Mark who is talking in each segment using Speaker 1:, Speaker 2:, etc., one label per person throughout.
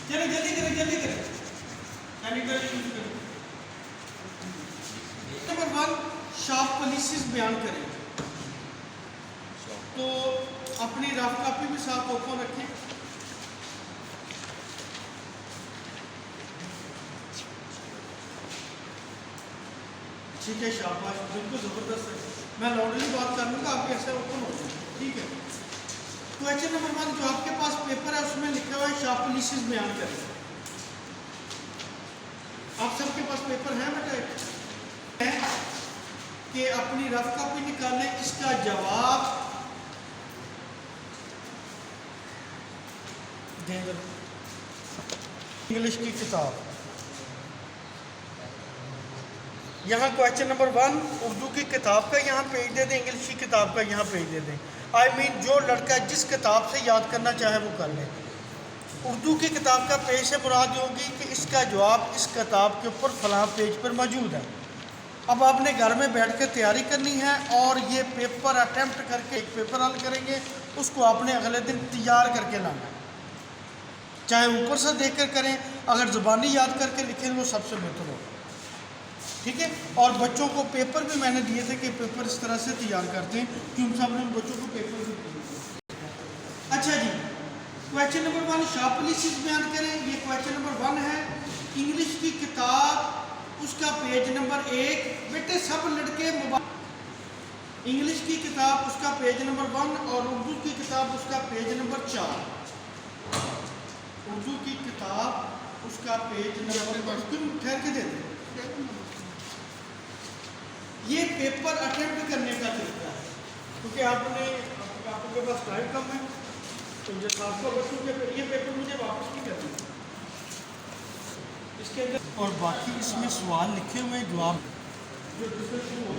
Speaker 1: चलिए जल्दी करें जल्दी करें। सैनिटाइजर यूज करें। नंबर 1 शार्प पॉलिसीज बयान करें। तो अपनी रफ कॉपी भी साफ ओपन रखें। ठीक है, शाबाश, बिल्कुल ज़बरदस्त है। मैं लाउडली बात कर लूँगा, आप ऐसे ओपन हो जाए। ठीक है। क्वेश्चन नंबर 1 जो आपके पास पेपर है उसमें लिखा हुआ है शार्प पॉलिसीज बयान करें। आप सबके पास पेपर है बेटा कि अपनी रफ कॉपी निकालें, इसका जवाब देंगे। इंग्लिश की किताब, यहाँ क्वेश्चन नंबर 1 उर्दू की किताब का यहाँ पेज दे दें, इंग्लिश की किताब का यहाँ पेज दे दें। आई मीन जो लड़का जिस किताब से याद करना चाहे वो कर ले। उर्दू की किताब का पेज से मुराद होगी कि इसका जवाब इस किताब के ऊपर फलां पेज पर मौजूद है। अब आपने घर में बैठ कर तैयारी करनी है और ये पेपर अटेम्प्ट करके एक पेपर हल करेंगे, उसको आपने अगले दिन तैयार करके लाना है। चाहे ऊपर से देख कर करें, अगर ज़ुबानी याद करके लिखें वो सबसे बेहतर होगा। ठीक है। और बच्चों को पेपर भी मैंने दिए थे कि पेपर इस तरह से तैयार करते हैं कि हम सब ने बच्चों को पेपर भी दिए। अच्छा जी, क्वेश्चन नंबर 1 शार्प पॉलिसीज बयान करें। ये क्वेश्चन नंबर 1 है। इंग्लिश की किताब उसका पेज नंबर 1। बेटे सब लड़के इंग्लिश की किताब उसका पेज नंबर 1 और उर्दू की किताब उसका पेज नंबर 4। उर्दू की किताब उसका पेज नंबर ठहर के दे दें। ये पेपर अटेम्प्ट करने का तरीका है, क्योंकि आपके पास टाइम कम है, तो जब आपको बच्चों के ये पेपर मुझे वापस नहीं करना इसके अंदर। और बाकी इसमें सवाल लिखे हुए जवाब जो डिस्कशन हो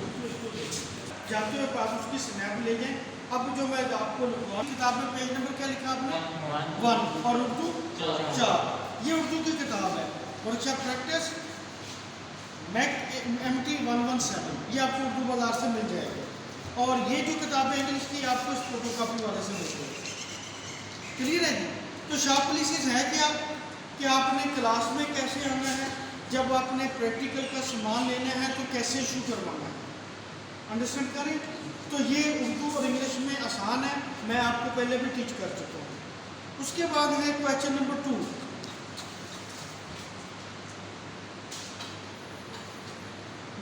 Speaker 1: जाते हुए आप उसकी स्नैप ले जाएं। अब जो मैं आपको लिखवा किताब में पेज नंबर क्या लिखा आपने 1 और उर्दू 4। ये उर्दू की किताब है वर्कशॉप प्रैक्टिस MT 117। ये आपको उर्दू बाजार से मिल जाएगा। और ये जो किताब है इंग्लिश की आपको इस फोटोकॉपी वाले से मिल जाएगी। क्लियर है जी। तो शार्प पॉलिसीज है क्या कि आपने क्लास में कैसे आना है, जब आपने प्रैक्टिकल का सामान लेना है तो कैसे इशू करवाना है। अंडरस्टैंड करें। तो ये उर्दू और इंग्लिश में आसान है, मैं आपको पहले भी टीच कर चुका हूँ। उसके बाद है क्वेश्चन नंबर 2।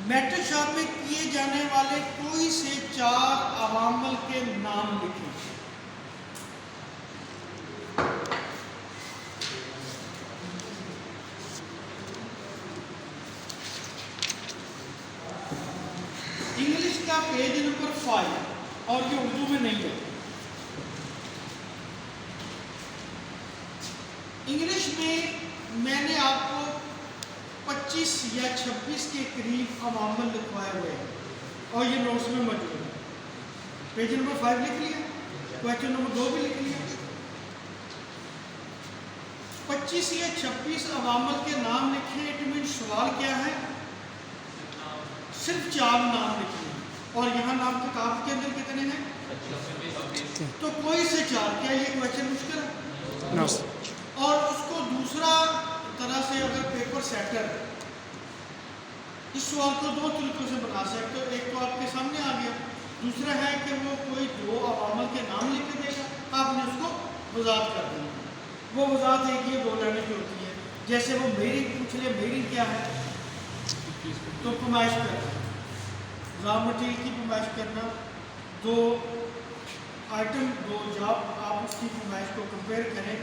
Speaker 1: मेट्रिक शॉप में किए जाने वाले कोई से 4 अवामल के नाम लिखें। इंग्लिश का पेज नंबर 5 और ये उर्दू में नहीं है। इंग्लिश में मैंने आपको 25 या 26 के करीब अवामल लिखवाए हुए हैं और ये नोट्स में मौजूद है। पेज नंबर 5 लिख लिया, क्वेश्चन नंबर 2 भी लिख लिया। 25 या 26 अवामल के नाम लिखे। इट मीन सवाल क्या है, सिर्फ 4 नाम लिखे हैं और यहाँ नाम किताब के अंदर कितने हैं? तो कोई से 4। क्या ये क्वेश्चन मुश्किल है? no. और उसको दूसरा तरह से अगर पेपर सेटर इस सवाल को 2 तरीकों से बना सकते हो। एक तो आपके सामने आ गया, दूसरा है कि वो कोई 2 अवामल के नाम लिख के देगा, आपने उसको वजाहत कर देना। वो वजाहत एक ये 2 लाइनें की होती है। जैसे वो मेरी पूछ ले, मेरी क्या है, तो फरमाइश करना, रॉ मटेरियल की फरमाइश करना, 2 आइटम 2 जॉब आप उसकी फरमाइश को कंपेयर करें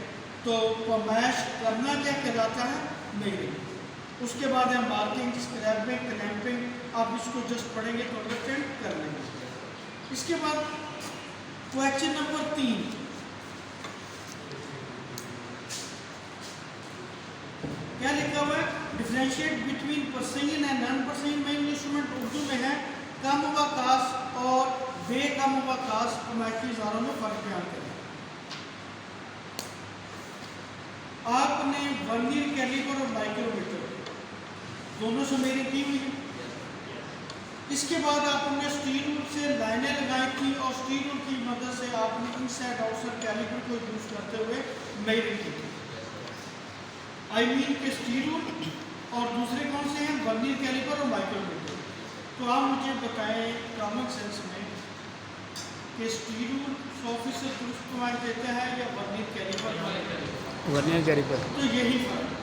Speaker 1: तो फरमाइश करना क्या कहलाता है, मेरी। उसके बाद है मार्किंग, स्क्रैपिंग, क्लैंपिंग। आप इसको जस्ट पढ़ेंगे तो अंडरस्टैंड कर लेंगे। इसके बाद क्वेश्चन नंबर 3। क्या लिखा हुआ है? Differentiate between percent and non percent में इंस्ट्रूमेंट उर्दू में है कम व खास और बेकम व खास कमायती इजारों में फर्क बयान करें। आपने वर्नियर कैलिपर और माइक्रोमीटर दोनों से मेरी की हुई है। इसके बाद आपने स्टील रूल से लाइनें लगाई थी और स्टील रूल की मदद से आपने इनसाइड आउटसाइड कैलिपर को यूज करते हुए मेजरिंग की थी। आई मीन के स्टील रूल और दूसरे कौन से हैं, वर्नियर कैलिपर और माइक्रोमीटर। तो आप मुझे बताएं कॉमन सेंस में कि स्टील रूल 100% दुरुस्त मार्क देता है या वर्नियर कैलिपर?
Speaker 2: Vernier caliper.
Speaker 1: तो यही फर्क है।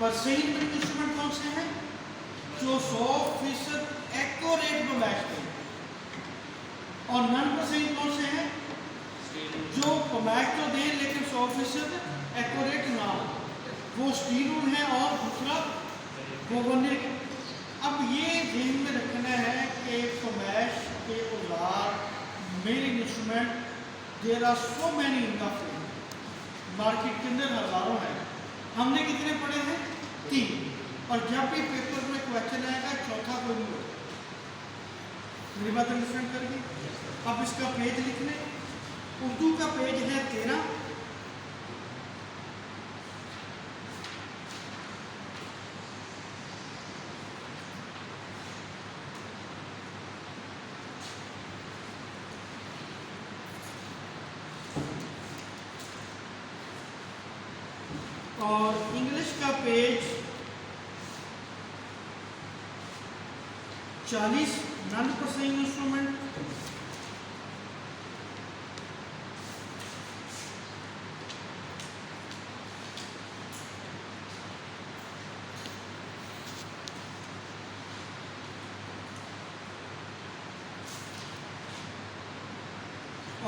Speaker 1: पर सही इंस्ट्रूमेंट कौन से हैं जो 100% एक्यूरेट में मैच करें, और नन परसेंट कौन से हैं जो मैच तो दें लेकिन 100% एक्यूरेट ना हो, वो स्टील रूल है और दूसरा वो वर्नियर। अब ये ध्यान में रखना है कि कमैश के औजार measuring instrument there are so many in the field, market के अंदर हजारों हैं। हमने कितने पढ़े हैं? 3। और जब भी पेपर में क्वेश्चन आएगा चौथा कोई नहीं होगा। मेरी बात अंडरस्टैंड करिए। अब इसका पेज लिख लें। उर्दू का पेज है 13। और इंग्लिश का पेज 40 नॉन परसेंट इंस्ट्रूमेंट।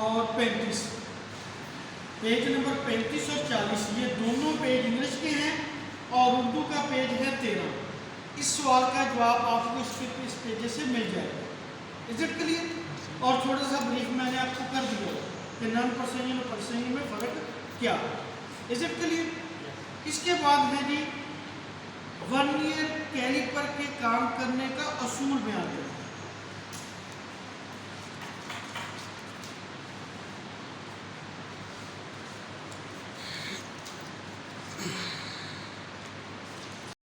Speaker 1: और 35 पेज नंबर 35 और 40 ये दोनों पेज इंग्लिश के हैं और उर्दू का पेज है 13। इस सवाल का जवाब आपको इस पेज से मिल जाएगा। Is it clear? और थोड़ा सा ब्रीफ मैंने आपको कर दिया कि नॉन परसेंट और परसेंट में फ़र्क क्या है। Is it clear? इसके बाद है जी वर्नियर कैलिपर के काम करने का असूल बयान करें।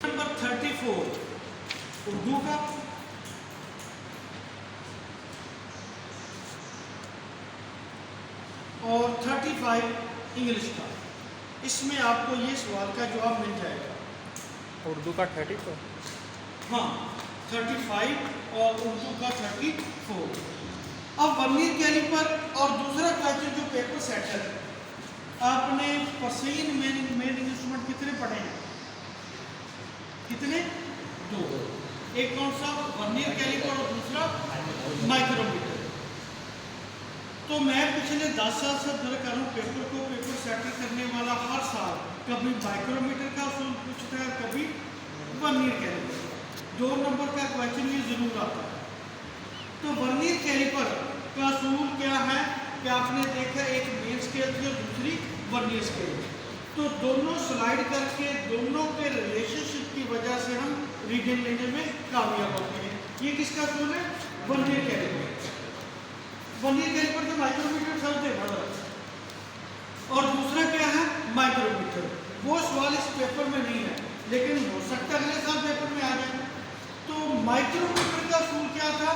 Speaker 1: नंबर 34 उर्दू का और 35 इंग्लिश का। इसमें आपको ये सवाल का जवाब मिल जाएगा।
Speaker 2: उर्दू का 34,
Speaker 1: हाँ 35 और उर्दू का 34। अब वर्नियर कैलिपर और दूसरा क्वेश्चन जो पेपर सेटर है, आपने परसेंट मेन इंस्ट्रूमेंट कितने पढ़े हैं? कितने? 2। एक कौन सा? वर्नियर कैलिपर और दूसरा माइक्रोमीटर। तो मैं पिछले 10 साल से दर कर रहा हूँ पेपर को। पेपर सेटल करने वाला हर साल कभी माइक्रोमीटर का असूल पूछता है, कभी वर्नियर कैलिपर। 2 नंबर का क्वेश्चन ये जरूर आता है। तो वर्नियर कैलिपर का असूल क्या है कि आपने देखा एक मेन स्केल थी और दूसरी वर्नियर स्केल, तो दोनों स्लाइड करके दोनों के रिलेशनशिप की वजह से हम रीडिंग लेने में कामयाब होते हैं। ये किसका असूल है? Vernier caliper. वर्नियर कैलिपर तो माइक्रोमीटर समझते हैं। और दूसरा क्या है? माइक्रोमीटर। वो सवाल इस पेपर में नहीं है लेकिन हो सकता है अगले साल पेपर में आ जाए। तो माइक्रोमीटर का असूल क्या था?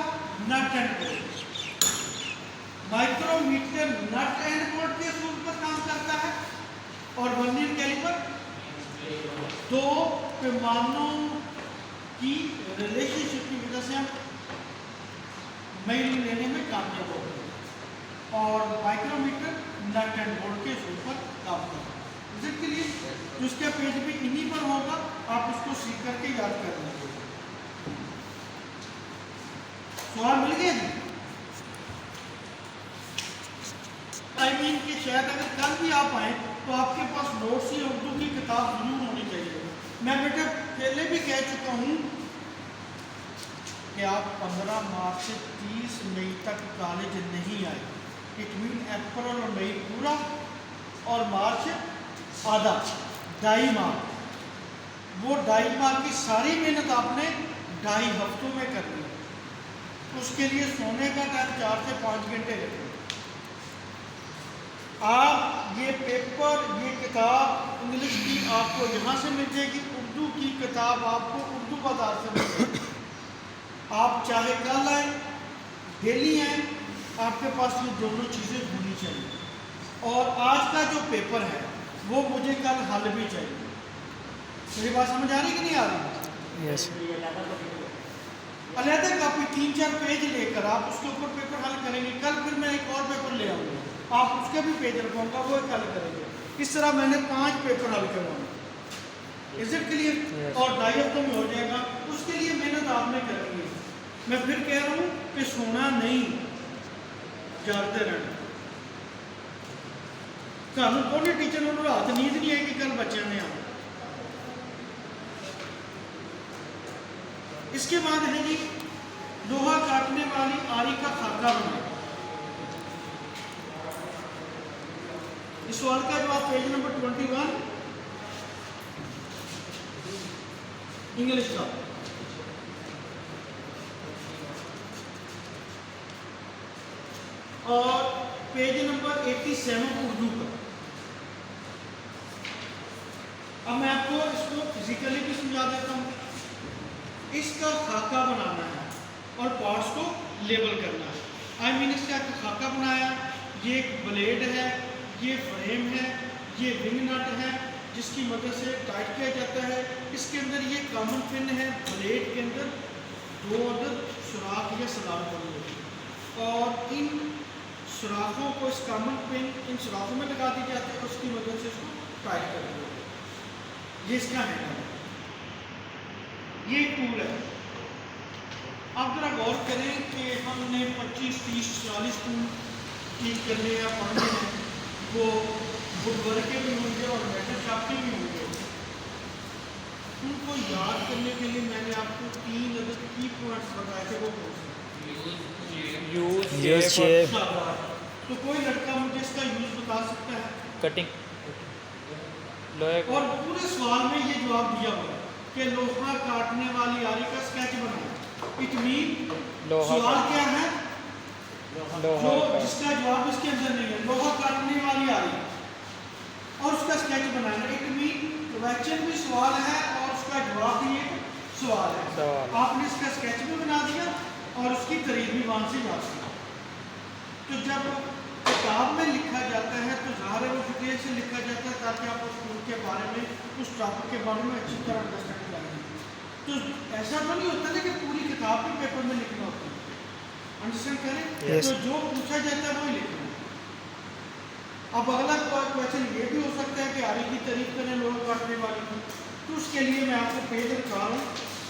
Speaker 1: Nut and bolt. Micrometer nut and bolt के असूल पर काम करता है और वर्नियर कैलिपर 2 पैमानों की रिलेशनशिप की वजह से हम मेजरिंग लेने में कामयाब होते हैं और माइक्रोमीटर नट एंड बोल्ट के असूल पर काम करता है। इसके लिए तो उसका पेज भी इन्हीं पर होगा, आप उसको सीख करके याद कर लेंगे। सवाल मिल गया जी? आई मीन कि शायद अगर कल भी आप आए तो आपके पास नोट्स या उर्दू की किताब जरूर होनी चाहिए। मैं बेटा पहले भी कह चुका हूँ कि आप 15 मार्च से 30 मई तक कॉलेज नहीं आए। इट मीन अप्रैल और मई पूरा और मार्च आधा, 2.5 माह। वो 2.5 माह की सारी मेहनत आपने 2.5 हफ्तों में करनी है। उसके लिए सोने का टाइम 4 से 5 घंटे लगेगा। आप ये पेपर, ये किताब इंग्लिश की आपको यहाँ से मिल जाएगी, उर्दू की किताब आपको उर्दू बाजार से मिल जाएगी। आप चाहे कल आए, डेली आए, आपके पास ये दोनों चीज़ें होनी चाहिए। और आज का जो पेपर है वो मुझे कल हल भी चाहिए। मेरी बात समझ आ रही कि नहीं आ रही?
Speaker 2: यस।
Speaker 1: अलहदा कापी 3-4 पेज लेकर आप उसके ऊपर पेपर हल करेंगे। कल फिर मैं एक और पेपर ले आऊँगा, आप उसके भी पेज रखूँगा, वो एक हल करेंगे। इस तरह मैंने 5 पेपर हल करवाए। Is it clear? और 2.5 हफ्तों में हो जाएगा। उसके लिए मेहनत आपने करनी है। मैं फिर कह रहा हूँ कि सोना नहीं, जागते रहना। ਤੁਹਾਨੂੰ कोई टीचर ਨੂੰ रात नींद नहीं है कि कल बच्चे ने आना। इसके बाद है जी लोहा काटने वाली आरी का खाका बनाना। इस सवाल का जवाब पेज नंबर 21 इंग्लिश का। और पेज नंबर 87 उर्दू का। अब मैं आपको इसको फिजिकली भी समझा देता हूँ। इसका खाका बनाना है और पार्ट्स को लेबल करना है। आई मीन इसका खाका बनाया, ये एक ब्लेड है, ये फ्रेम है, ये विंग नट है जिसकी मदद से टाइट किया जाता है। इसके अंदर ये कॉमन पिन है, ब्लेड के अंदर 2 अदद सुराख या सलाम बनी होती और इन सुराखों को, इस कॉमन पिन इन सुराखों में लगा दी जाती है। उसकी मदद से इसको टाइट कर दिया। ये इसका हैंडल है, ये टूल है। आप जरा गौर करें कि हमने 25, 30, 40 टूल ठीक करने या पढ़ने हैं, वो वुडवर्क के भी होंगे और मेटल शॉप के भी होंगे। उनको याद करने के लिए मैंने आपको 3 अदद की पॉइंट्स बताए थे। वो
Speaker 2: यूज शेप,
Speaker 1: तो कोई लड़का मुझे इसका यूज बता सकता है?
Speaker 2: कटिंग, लोहे
Speaker 1: और पूरे सवाल में ये जवाब दिया हुआ है कि लोहा काटने वाली आरी का स्केच बनाया। इट मीन सवाल क्या है जो जिसका जवाब इसके अंदर नहीं है, लोहा काटने वाली आरी और उसका sketch banana. It mean question भी सवाल है और उसका जवाब भी एक सवाल है। आपने इसका स्केच भी बना दिया और उसकी तारीफ भी वहां से जा सकती। तो जब किताब में लिखा जाता है तो ज़ाहिर है वो डिटेल से लिखा जाता है ताकि आप उस स्कूल के बारे में, उस टॉपिक के बारे में अच्छी तरह अंडरस्टैंड करें। तो ऐसा तो नहीं होता ना कि पूरी किताब भी पेपर में लिखना होता है। अंडरस्टैंड करें?
Speaker 2: yes.
Speaker 1: तो जो पूछा जाता है वही लिखना है। अब अगला क्वेश्चन ये भी हो सकता है कि आरी की तारीफ करें लोहा काटने वाली की। तो उसके लिए मैं आपको पेज दिखा रहा हूँ।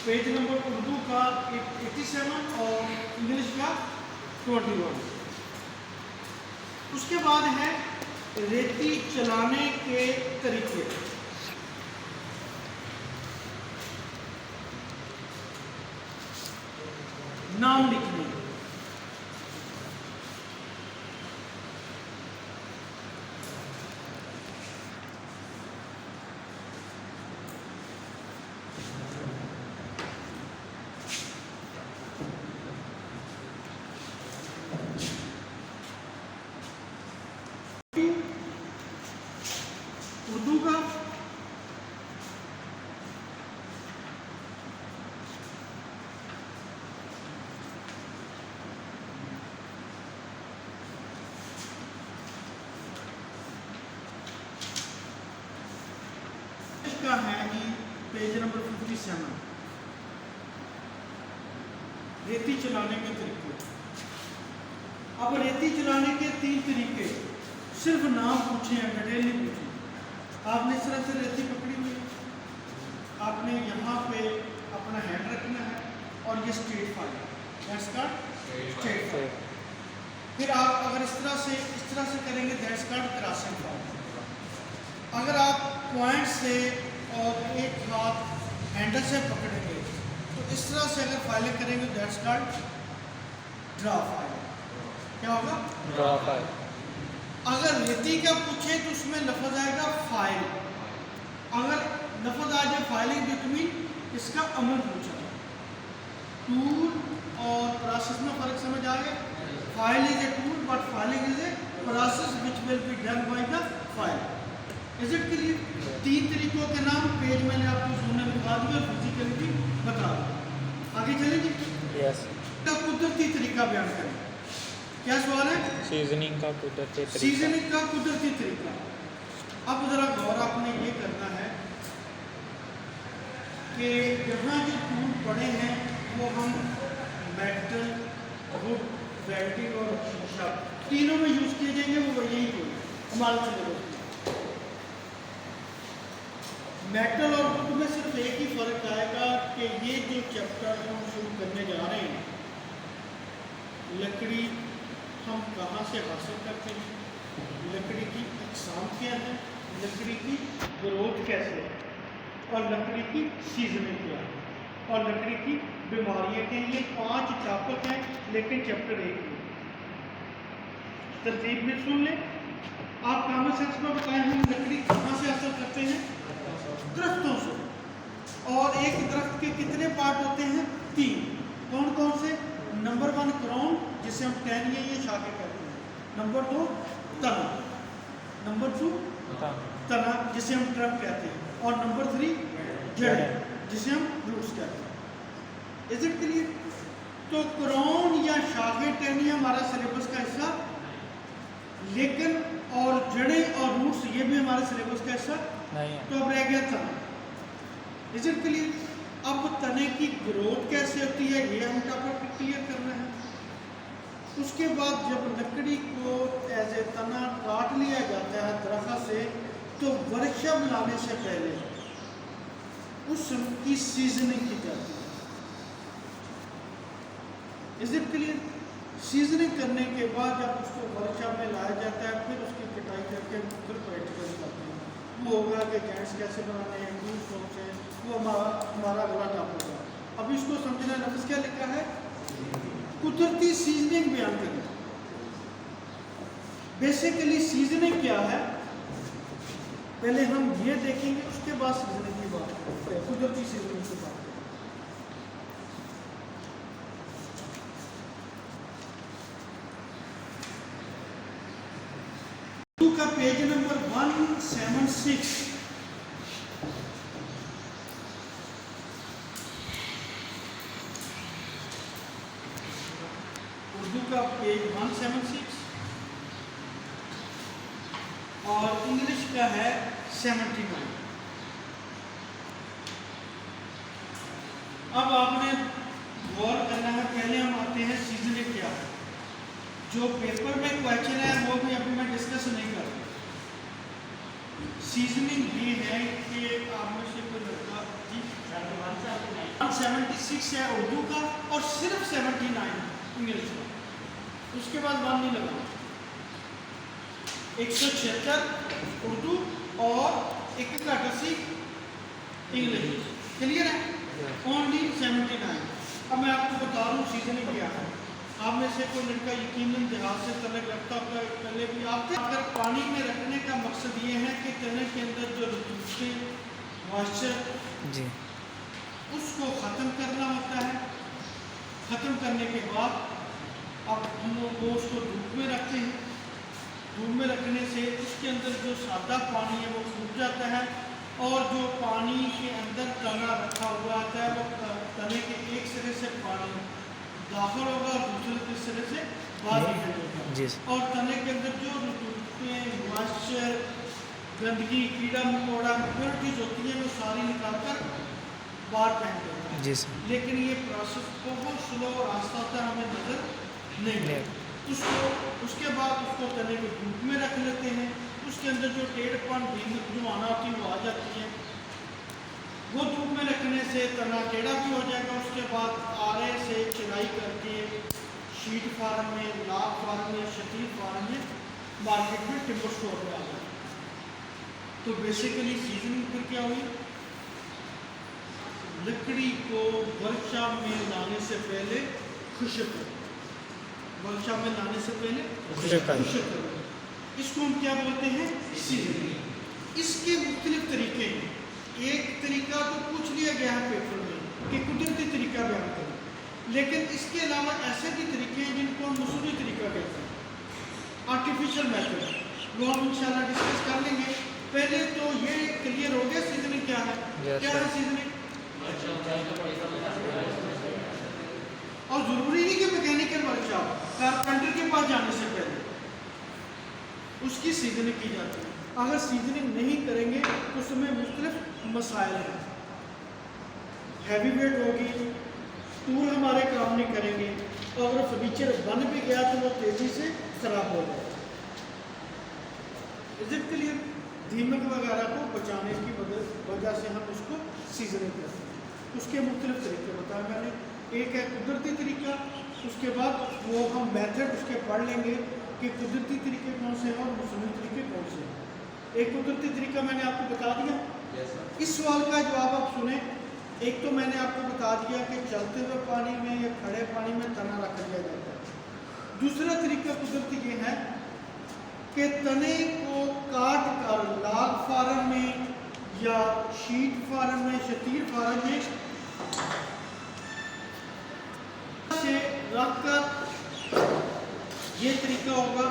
Speaker 1: पेज नंबर उर्दू का 87 और इंग्लिश का 21। उसके बाद है रेती चलाने के तरीके। नाम लिखने। उर्दू का इसका है जी पेज नंबर 57 रेती चलाने के तरीके। अब रेती चलाने के 3 तरीके, सिर्फ नाम पूछे हैं, डिटेल नहीं पूछे। आपने इस तरह से रेती पकड़ी हुई, आपने यहाँ पे अपना हैंड रखना है और ये straight file, that's called straight file. फिर आप अगर इस तरह से करेंगे दैट्स कॉल्ड क्रॉसिंग फाइल। अगर आप पॉइंट से और एक हाथ हैंडल से पकड़ेंगे तो इस तरह से अगर फाइलें करेंगे दैट्स कॉल्ड ड्रा फाइल। क्या होगा?
Speaker 2: Draw file.
Speaker 1: अगर रेती का पूछे तो उसमें लफ्ज आएगा फाइल। अगर लफ्ज आ जाए फाइलिंग इट मीन इसका अमल पूछा जाए। टूल और प्रोसेस में फ़र्क समझ आ गया? File is a tool but filing is a process which will be done by the file. Is it clear? 3 तरीकों के नाम पेज मैंने आपको सुनने लिखा दिया और फिजिकली भी बता दिया। आगे चलेंगे।
Speaker 2: यस।
Speaker 1: का कुदरती तरीका बयान करें। क्या सवाल है?
Speaker 2: सीजनिंग का कुदरती तरीका।
Speaker 1: सीजनिंग का कुदरती तरीका। अब ज़रा गौर आपने ये करना है कि यहाँ जो टूल पड़े हैं वो हम मेटल, वुड, वेल्डिंग और शीशा तीनों में यूज़ किए जाएंगे। वो यही टूल हमारे सिलेबस में। मेटल और वुड में सिर्फ एक ही फ़र्क आएगा कि ये जो चैप्टर हम शुरू करने जा रहे हैं, लकड़ी हम कहाँ से हासिल करते हैं, लकड़ी की अक़साम क्या है, लकड़ी की ग्रोथ कैसे है, और लकड़ी की सीजनिंग क्या है, और लकड़ी की बीमारियाँ क्या हैं। ये 5 टॉपिक हैं, लेकिन चैप्टर 1 में। तरतीब में सुन लें। आप कॉमन सेंस में बताएं, हम लकड़ी कहाँ से हासिल करते हैं? दरख्तों से। और एक दरख्त के कितने पार्ट होते हैं? 3। कौन कौन से? नंबर 1 क्राउन, जिसे हम टहनियाँ ये शाखें कहते हैं। नंबर 2 तना। नंबर 2 तना, जिसे हम ट्रंक कहते हैं। और नंबर 3 जड़, जिसे हम रूट्स कहते हैं। Is it clear? तो क्राउन या शाखें टहनियाँ हमारा सिलेबस का हिस्सा, लेकिन और जड़ें और रूट्स ये भी हमारे सिलेबस का हिस्सा
Speaker 2: नहीं है।
Speaker 1: तो अब रह गया तना। Is it clear? अब तने की ग्रोथ कैसे होती है ये हम टॉपिक क्लियर करना है। उसके बाद जब लकड़ी को एज ए तना काट लिया जाता है दरख्त से, तो वर्कशॉप लाने से पहले उसकी सीजनिंग की जाती है। Is it clear? सीजनिंग करने के बाद जब उसको वर्कशॉप में लाया जाता है, फिर उसकी कटाई करके फिर प्रैक्टिकल करते हैं। वो होगा कि गैस कैसे बनाने हैं, टूल्स कौन से, वो हमारा अगला टॉपिक होगा। अब इसको समझना, लफ्ज़ क्या लिखा है? कुदरती सीजनिंग बयान करें। बेसिकली सीजनिंग क्या है पहले हम ये देखेंगे, उसके बाद सीजनिंग की बात करेंगे, कुदरती सीजनिंग की बात। का पेज नंबर 176। उर्दू का पेज 176 और इंग्लिश का है 79। अब आपने गौर करना है, पहले हम आते हैं सीजनिंग क्या है। जो पेपर में क्वेश्चन है वो भी अभी मैं डिस्कस नहीं कर रहा। सीजनिंग ये है कि आप में से कोई लड़का जी 176 है उर्दू का और सिर्फ 79 इंग्लिश का, उसके बाद 1 नहीं लगा। 176 उर्दू और 81 इंग्लिश। क्लियर है? ओनली 79। अब मैं आपको बता रहा हूँ सीजनिंग क्या है। आप में से कोई लड़का यकीनन देहात से तने रखता होगा, पहले भी आपके अगर पानी में रखने का मकसद ये है कि तने के अंदर जो मॉइस्चर
Speaker 2: जी
Speaker 1: उसको ख़त्म करना होता है। ख़त्म करने के बाद अब हम लोग उसको धूप में रखते हैं। धूप में रखने से उसके अंदर जो सादा पानी है वो सूख जाता है, और जो पानी के अंदर तना रखा हुआ आता है वो तने के एक सिरे से पानी दाखिल होगा और दूसरे सिरे से बाहर निकल जाएगा। और तने के अंदर जो मॉइस्चर, गंदगी, कीड़ा मकोड़ा, इम्प्योरिटीज होती है वो सारी निकाल कर बाहर फेंक देता है। लेकिन ये प्रोसेस बहुत स्लो और आस्ता आस्ता हमें नजर नहीं आता। उसके बाद उसको तने को धूप में रख लेते हैं। उसके अंदर जो टेढ़पन जो आना होती है वो आ जाती है। वो धूप में रखने से तना टेढ़ा भी हो जाएगा। उसके बाद आरे से चिराई करके शीट फार्म में, लाख फार्म में, शतीर फार्म में मार्केट में टिम्बर स्टोर में आ जाए। तो बेसिकली सीजनिंग फिर क्या हुई? लकड़ी को वर्कशॉप में लाने से पहले खुश्क करें। वर्कशॉप में लाने से पहले खुश्क करें। इसको हम क्या बोलते हैं? सीजनिंग। इसके मुख्तलिफ तरीके हैं। एक तरीका तो पूछ लिया गया है पेपर में कि कुदरती तरीका बयान करें, लेकिन इसके अलावा ऐसे भी तरीके हैं जिनको हम मसूरी तरीका कहते हैं, आर्टिफिशियल मेथड, वो हम इंशाल्लाह डिस्कस कर लेंगे। पहले तो ये क्लियर हो गया सीजनिंग क्या है। क्या है सीजनिंग? और ज़रूरी नहीं कि मैकेनिकल वर्कशॉप, कारपेंटर के पास जाने से पहले उसकी सीजनिंग की जाती है। अगर सीजनिंग नहीं करेंगे तो उसमें मुख्तलिफ मसाइल हैं। हैवी वेट होगी, टूल हमारे काम नहीं करेंगे, और अगर फर्नीचर बन भी गया तो वो तेज़ी से ख़राब हो जाएगा। इसके लिए दीमक वगैरह को बचाने की वजह से हम उसको सीजनिंग करते हैं। उसके मुख्तलिफ तरीके बताए मैंने। एक है कुदरती तरीका, उसके बाद वो हम मेथड उसके पढ़ लेंगे कि कुदरती तरीके कौन से हैं और मसनूई तरीके कौन से हैं। एक कुदरती तरीका मैंने आपको बता दिया। इस सवाल का जवाब आप सुने। एक तो मैंने आपको बता दिया कि चलते हुए पानी में या खड़े पानी में तना रख दिया जाता है। दूसरा तरीका कुदरती ये है कि तने को काट कर लाग फार्म में या शीट फार्म में, शतीर फार्म में से रखकर, ये तरीका होगा।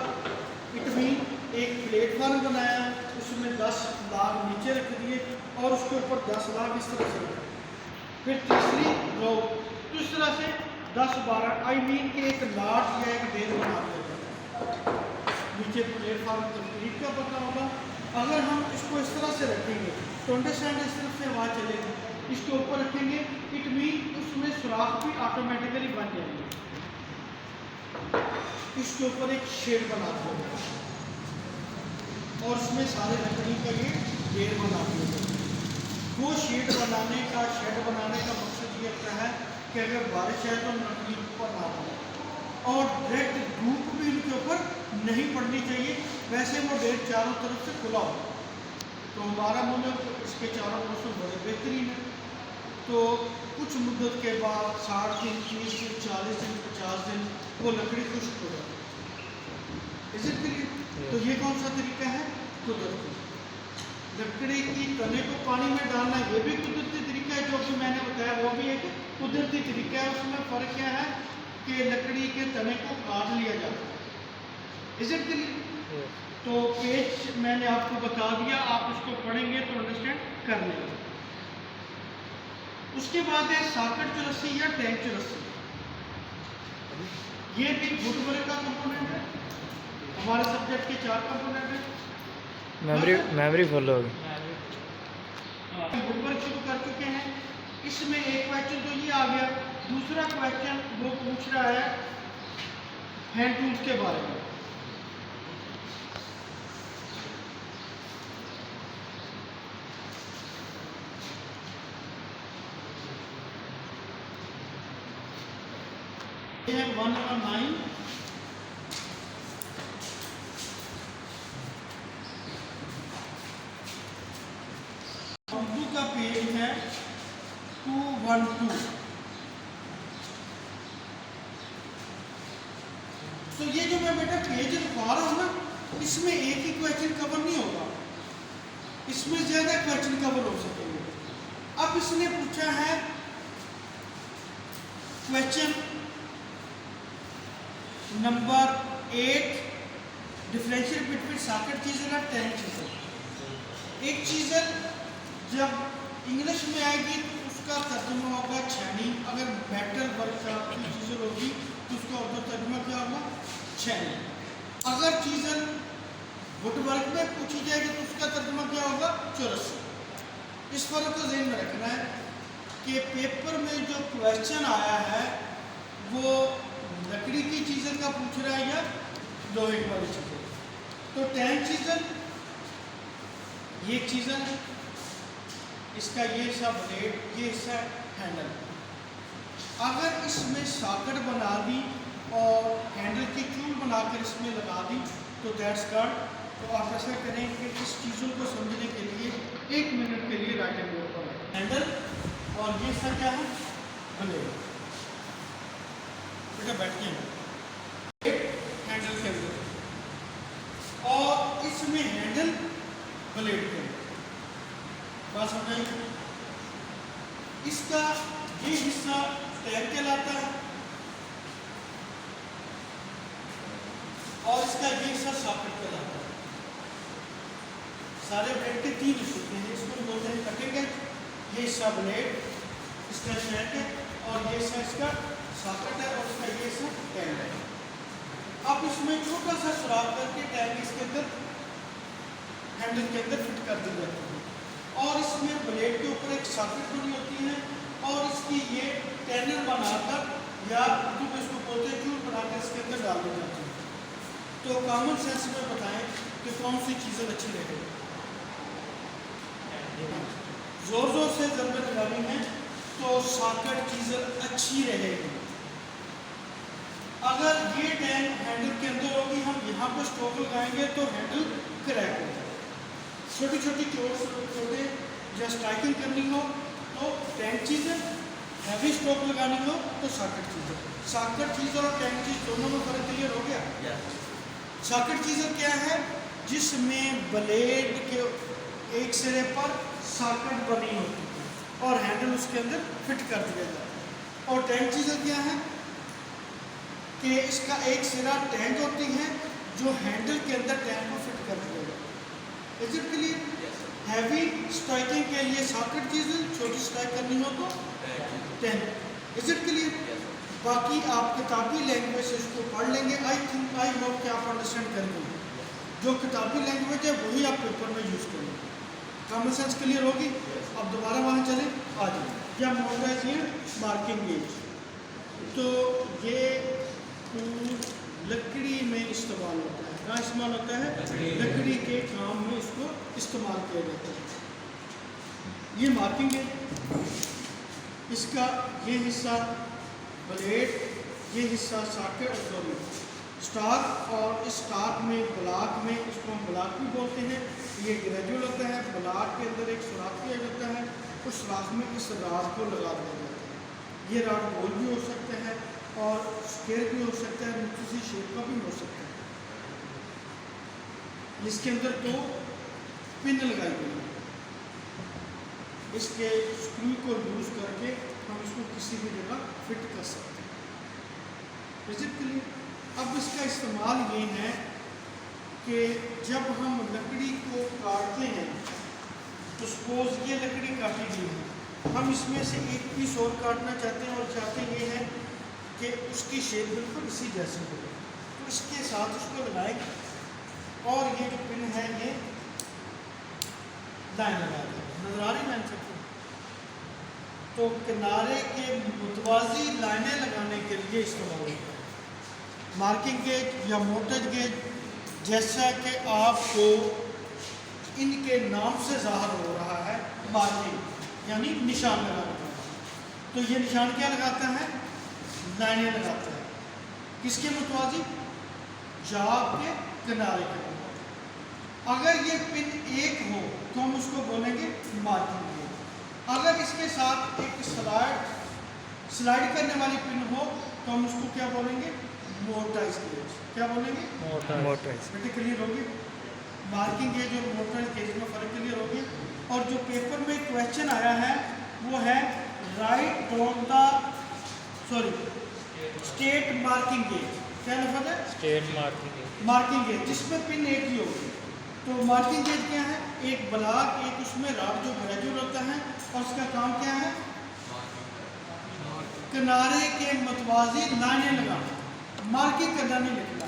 Speaker 1: इट मीन एक प्लेटफार्म बनाया, उसमें 10 लाग नीचे रख दिए और उसके ऊपर 10 लाग इस तरह से रखे। फिर तीसरी रो इस तरह से 10-12 आई मीन कि एक लाट या एक बेल बना दिया जाता है। नीचे प्लेटफार्म कंक्रीट का पता होगा। अगर हम इसको इस तरह से रखेंगे तो अंडरस्टैंड इस तरफ से आवाज़ चलेगी, इसके ऊपर रखेंगे इट मीन उसमें सुराख भी ऑटोमेटिकली बन जाएंगे। इसके ऊपर एक शेड बना दिया और उसमें सारे लकड़ी का ये ढेर बना दिया। वो शेड बनाने का मकसद ये होता है कि अगर बारिश है तो लकड़ी ऊपर ना पड़े और डायरेक्ट धूप भी उनके ऊपर नहीं पड़नी चाहिए। वैसे वो ढेर चारों तरफ से खुला हो तो हमारा मुल्क इसके चारों मौसम बड़े बेहतरीन है। तो कुछ मुद्दत के बाद 60 दिन, 30 दिन, 40 दिन, 50 दिन वो लकड़ी खुश्क हो जाती है। इसलिए तो ये कौन सा तरीका है? कुदरती। लकड़ी की तने को पानी में डालना ये भी कुदरती तरीका है। जो कि मैंने बताया वो भी एक कुदरती तरीका है। उसमें फ़र्क क्या है कि लकड़ी के तने को काट लिया जाता है। इसलिए तो पेज मैंने आपको बता दिया, आप उसको पढ़ेंगे तो अंडरस्टैंड कर लेंगे। उसके बाद है साकट चौरस्सी या टैंक चौरस्सी। ये भी वुडवर्क का कंपोनेंट है। हमारे सब्जेक्ट के 4 कंपोनेंट हैं।
Speaker 2: मेमोरी फुल होगी।
Speaker 1: वुडवर्क शुरू कर चुके हैं। इसमें एक क्वेश्चन तो ये आ गया। दूसरा क्वेश्चन वो पूछ रहा है हैंड टूल्स के बारे में। ये है 1 और 9। उर्दू का पेज है 212। तो ये जो मैं बेटा पेज लिखवा रहा हूँ ना, इसमें एक ही क्वेश्चन कवर नहीं होगा, इसमें ज़्यादा क्वेश्चन कवर हो सकेंगे। अब इसने पूछा है question number 8, differential between socket chisel और टैंक चीज़र। एक चीज़र जब इंग्लिश में आएगी तो उसका तर्जुमा होगा छेनी। अगर मेटल वर्क की चीज़र होगी तो उसका उर्दू तर्जुमा क्या होगा? छेनी। अगर चीज़र वुडवर्क में पूछी जाएगी तो उसका तर्जुमा क्या होगा? चौरस्सी। इस फर्क को ध्यान में रखना है कि पेपर में जो क्वेश्चन आया है वो लकड़ी की चीज़र का पूछ रहा है या लोहे वाली चीज़र। तो टैंक चीज़र ये चीज़र है, इसका ये हिस्सा ब्लेड, ये हिस्सा हैंडल। अगर इसमें सॉकेट बना दी और हैंडल की चूल बनाकर इसमें लगा दी तो दैट्स कॉल्ड। तो आप ऐसा करें कि इस चीज़ों को समझने के लिए 1 मिनट के लिए राइटिंग बोर्ड पर हैंडल और ये हिस्सा क्या है? ब्लेड। बेटा बैठिए हैंडल के अंदर और इसमें हैंडल ब्लेड के अंदर। बात समझाइए। इसका ये हिस्सा टैग कहलाता है और इसका ये हिस्सा सॉकेट कहलाता है। सारे ब्लेड के 3 हिस्से हैं। इसको बोलते हैं कटिंग एज, ये हिस्सा ब्लेड, इसका शैक है और ये हिस्सा इसका सॉकेट है और इसका ये सब टैंक है। अब इसमें छोटा सा सुराख करके टैंक इसके अंदर हैंडल के अंदर फिट कर दी जाती है और इसमें ब्लेड के ऊपर एक सॉकेट बनी होती है और इसकी ये टैनर बनाकर या उर्दू में इसको बोलते हैं चूर बनाकर इसके अंदर डाल दी जाती है। तो कॉमन सेंस में बताएं कि कौन सी चीज़ें अच्छी रहेगी। जोर जोर से ज़रबे लगानी है तो सॉकेट चीज़ें अच्छी रहेगी। अगर ये टैंक हैंडल के अंदर होगी, हम यहाँ पर स्ट्रोक लगाएंगे तो हैंडल क्रैक हो जाएगा। छोटी छोटी छोटे या स्ट्राइकिंग करनी हो तो टैंक चीज़ें, हैवी स्ट्रोक लगानी हो तो सॉकेट चीज़ें। सॉकेट चीज़र और टैंक चीज़ दोनों में फ़र्क क्लियर हो गया। सॉकेट चीज़र क्या है? जिसमें ब्लेड के एक सिरे पर सॉकेट बनी होती है और हैंडल उसके अंदर फिट कर दिया जाता है। और टैंक चीज़र क्या है कि इसका एक सिरा टैंक होती है जो हैंडल के अंदर टैंक को फिट कर दिया जाता है। Is it clear? Heavy striking के लिए सॉकेट चीज़ें, छोटी स्ट्राइक करनी हो तो टैंक। Is it clear? बाकी आप किताबी लैंग्वेज से इसको पढ़ लेंगे। आई होप कि आप अंडरस्टैंड करेंगे। जो किताबी लैंग्वेज है वही आप पेपर में यूज़ करेंगे। कॉमन सेंस क्लियर होगी। अब दोबारा वहाँ चले, आ जाए क्या मोटराइज ये मार्किंग गेज। तो ये लकड़ी में इस्तेमाल होता है। कहाँ इस्तेमाल होता है? लकड़ी के काम में इसको इस्तेमाल किया जाता है। ये मार्किंग है, इसका ये हिस्सा ब्लेड, ये हिस्सा सॉकेट सॉरी स्टार्क, और इस स्टार्क में ब्लॉक में, इसको हम ब्लॉक भी बोलते हैं। ये ग्रेजुअल होता है। ब्लॉक के अंदर एक सुराख किया जाता है, उस सुराख में इस राड को लगा दिया जाता है। ये राड गोल भी हो सकता है और स्क्वायर भी हो सकता है, किसी शेप का भी हो सकता है। इसके अंदर दो पिन लगाई गई है। इसके स्क्रू को यूज करके हम इसको किसी भी जगह फिट कर सकते हैं। Is it clear? अब इसका इस्तेमाल ये है कि जब हम लकड़ी को काटते हैं तो सपोज ये लकड़ी काटी गई है, हम इसमें से एक पीस और काटना चाहते हैं और चाहते ये हैं कि उसकी शेप बिल्कुल इसी जैसी हो। तो इसके साथ उसको लगाएंगे और ये जो पिन है ये लाइन लगा देंगे। नजर आ रही लाइन सबको? तो किनारे के मुतवाजी लाइनें लगाने के लिए इस्तेमाल होता है मार्किंग गेज या मोटेज गेज। जैसा कि आपको इनके नाम से ज़ाहिर हो रहा है, मार्किंग यानी निशान लगाना। तो ये निशान क्या लगाता है? लाइनें लगाता है। किसके मुतवाजी? जाब के किनारे के। अगर ये पिन एक हो तो हम उसको बोलेंगे मार्किंग गेज। अगर इसके साथ एक स्लाइड करने वाली पिन हो तो हम उसको क्या बोलेंगे? Motorise gauge. क्या बोलेंगे?
Speaker 2: मोटराइज।
Speaker 1: बेटे क्लियर होगी? मार्किंग गेज और मोटराइज गेज में फ़र्क क्लियर हो गया। और जो पेपर में क्वेश्चन आया है वो है right on the state marking gauge. क्या लफ्ज़ है?
Speaker 2: State marking gauge.
Speaker 1: Marking gauge जिसमें पिन एक ही होगी। तो मार्किंग गेज क्या है? एक ब्लॉक, एक उसमें राड जो ग्रेजुअल होता है और उसका काम क्या है? किनारे के मुतवाजी लाइनें लगाना। मार्किंग करना नहीं लिखना,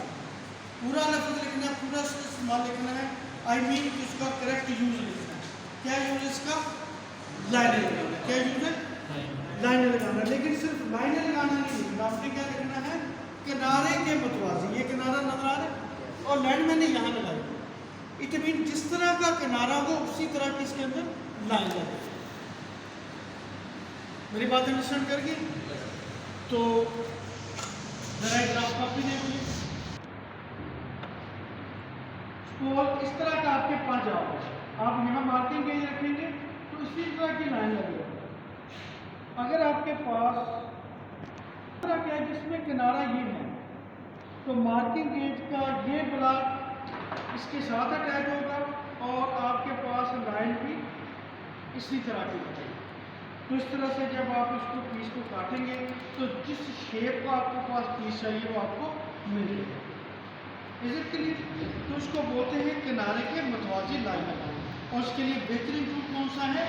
Speaker 1: पूरा लफ्ज़ लिखना है, पूरा इस्तेमाल लिखना है। आई मीन उसका करेक्ट यूज लिखना है। क्या यूज इसका? लाइनें लगाना। क्या यूज है? लाइनें लगाना। लेकिन सिर्फ लाइनें लगाना नहीं लिखना, आपने क्या लिखना है? किनारे के मुतवाजी। ये किनारा नजर आ रहा है और लाइन मैंने यहाँ लगाई। इट मीन जिस तरह का किनारा हो उसी तरह की इसके अंदर लाइन लगे। मेरी बात अंडरस्टैंड कर गई? तो जरा एक ग्राफ कॉपी देख लीजिए। इस तरह का आपके पास जाओगे, आप यहाँ मार्किंग गेज रखेंगे तो इसी तरह की लाइन लगेगी। अगर आपके पास क्या है जिसमें किनारा ये है तो मार्किंग गेज का ये ब्लॉक इसके साथ अटैच होगा और आपके पास लाइन भी इसी तरह की होगी। तो इस तरह से जब आप इसको पीस को काटेंगे तो जिस शेप का आपके पास पीस चाहिए वो आपको मिलेगा। Is it clear? तो इसको बोलते हैं किनारे के मुतवाजी लाइन लगाना। और इसके लिए बेहतरीन टूल कौन सा है?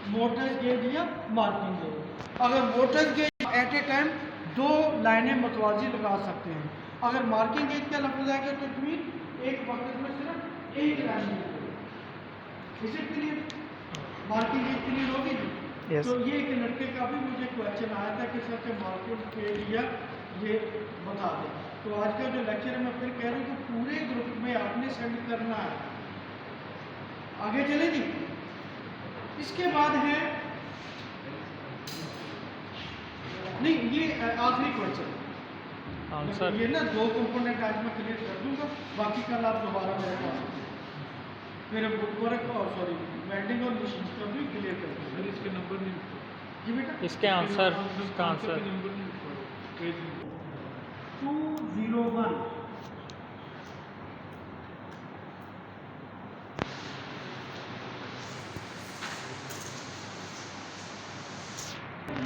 Speaker 1: मोटराइज गेज या मार्किंग गेज। अगर mortise gauge at a time दो लाइनें मतवाजी लगा सकते हैं। अगर मार्किंग एज का लफ्ज़ आएगा तो इट मीन एक वक्त में सिर्फ एक लाइन इसे क्लियर, मार्किंग एज क्लियर होगी जी।
Speaker 2: Yes.
Speaker 1: तो ये एक लड़के का भी मुझे क्वेश्चन आया था कि सर से मार्किंग पेज या ये बता दें। तो आज का जो लेक्चर है मैं फिर कह रहा हूँ कि पूरे ग्रुप में आपने सेंड करना है। आगे चले जी। इसके बाद है नहीं, ये आखिरी क्वेश्चन
Speaker 2: आंसर
Speaker 1: ये ना दो कंपोनेंट आज मैं क्लियर कर दूंगा, बाकी कल आप दोबारा मेरे पास मेरे बुक वर्क और सॉरी वेल्डिंग और मशीन का भी क्लियर कर दूंगा।
Speaker 3: इसके नंबर नहीं
Speaker 1: जी बेटा,
Speaker 2: इसके आंसर इसका आंसर
Speaker 3: नंबर नहीं पेज
Speaker 1: 201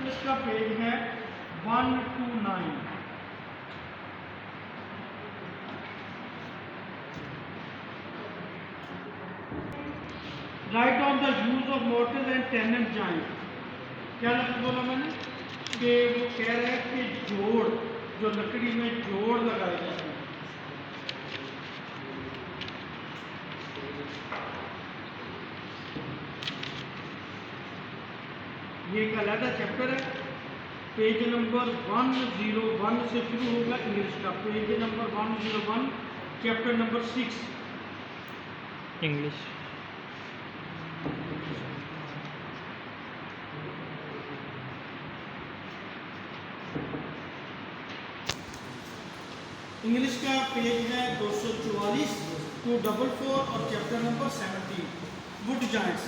Speaker 1: इसका पेज है 129। Write on the use of mortise and tenon joint. क्या लफ्ज़ बोला मैंने कि वो कह रहा है कि जोड़, जो लकड़ी में जोड़ लगाए जाते हैं, ये एक अलग चैप्टर है। पेज नंबर 101 से शुरू होगा इंग्लिश का, page number 101 chapter number 6
Speaker 2: English.
Speaker 1: English का पेज है 244 244 और चैप्टर नंबर 17 वुड जॉइंट्स।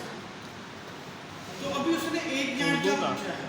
Speaker 1: तो अभी उसने एक जॉइंट का पूछा है।